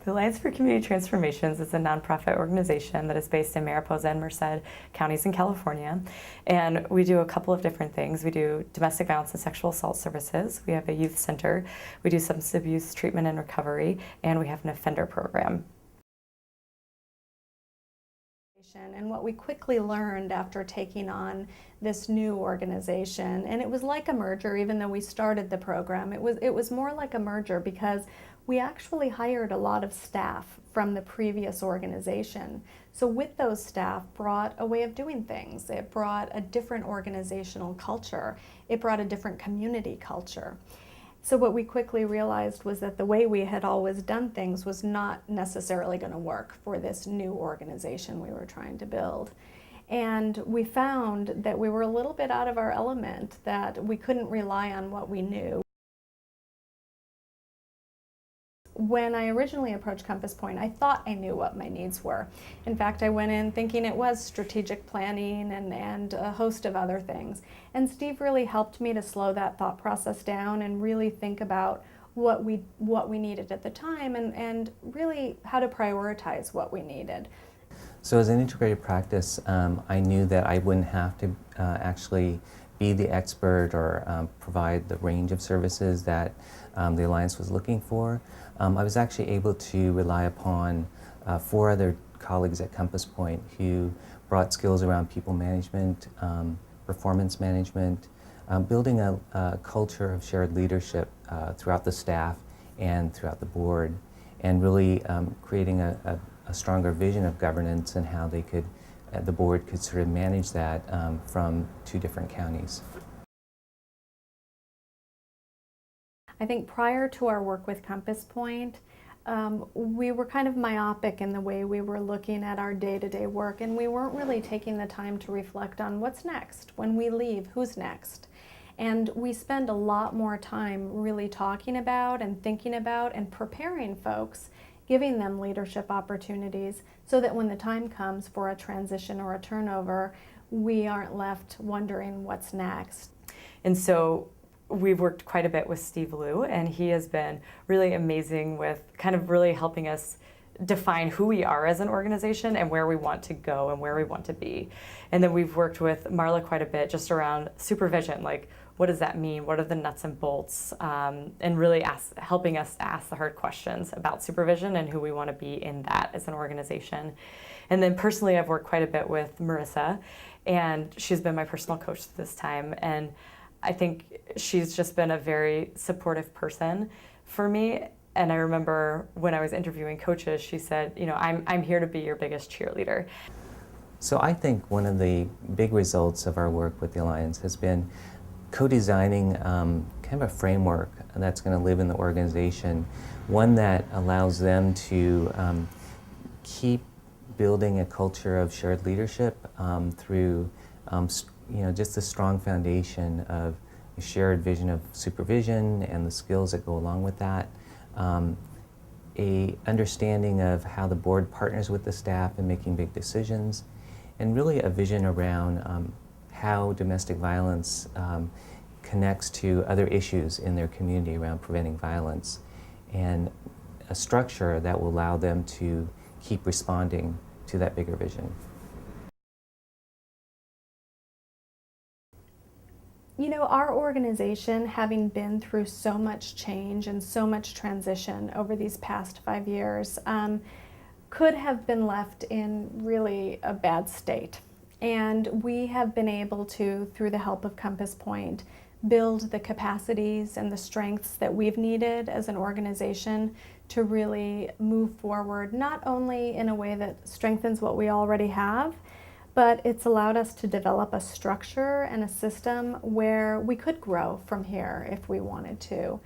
The Alliance for Community Transformations is a nonprofit organization that is based in Mariposa and Merced counties in California. And we do a couple of different things. We do domestic violence and sexual assault services. We have a youth center. We do substance abuse treatment and recovery. And we have an offender program. And what we quickly learned after taking on this new organization, and it was like a merger, even though we started the program, it was more like a merger because we actually hired a lot of staff from the previous organization. So with those staff brought a way of doing things. It brought a different organizational culture. It brought a different community culture. So what we quickly realized was that the way we had always done things was not necessarily going to work for this new organization we were trying to build. And we found that we were a little bit out of our element, that we couldn't rely on what we knew. When I originally approached Compass Point, I thought I knew what my needs were. In fact, I went in thinking it was strategic planning and a host of other things. And Steve really helped me to slow that thought process down and really think about what we needed at the time and really how to prioritize what we needed. So as an integrated practice, I knew that I wouldn't have to actually be the expert or provide the range of services that the Alliance was looking for. I was actually able to rely upon 4 other colleagues at Compass Point who brought skills around people management, performance management, building a culture of shared leadership throughout the staff and throughout the board, and really creating a stronger vision of governance and how they could, the board could sort of manage that from 2 different counties. I think prior to our work with Compass Point, we were kind of myopic in the way we were looking at our day-to-day work, and we weren't really taking the time to reflect on what's next. When we leave, who's next? And we spend a lot more time really talking about and thinking about and preparing folks, giving them leadership opportunities so that when the time comes for a transition or a turnover, we aren't left wondering what's next. And so we've worked quite a bit with Steve Liu, and he has been really amazing with kind of really helping us define who we are as an organization and where we want to go and where we want to be. And then we've worked with Marla quite a bit just around supervision, like what does that mean? What are the nuts and bolts? And really helping us to ask the hard questions about supervision and who we want to be in that as an organization. And then personally, I've worked quite a bit with Marissa, and she's been my personal coach this time. And I think she's just been a very supportive person for me. And I remember when I was interviewing coaches, she said, you know, I'm here to be your biggest cheerleader. So I think one of the big results of our work with the Alliance has been co-designing kind of a framework that's going to live in the organization, one that allows them to keep building a culture of shared leadership through just a strong foundation of a shared vision of supervision and the skills that go along with that, a understanding of how the board partners with the staff in making big decisions, and really a vision around how domestic violence connects to other issues in their community around preventing violence, and a structure that will allow them to keep responding to that bigger vision. You know, our organization, having been through so much change and so much transition over these past 5 years, could have been left in really a bad state. And we have been able to, through the help of Compass Point, build the capacities and the strengths that we've needed as an organization to really move forward, not only in a way that strengthens what we already have, but it's allowed us to develop a structure and a system where we could grow from here if we wanted to.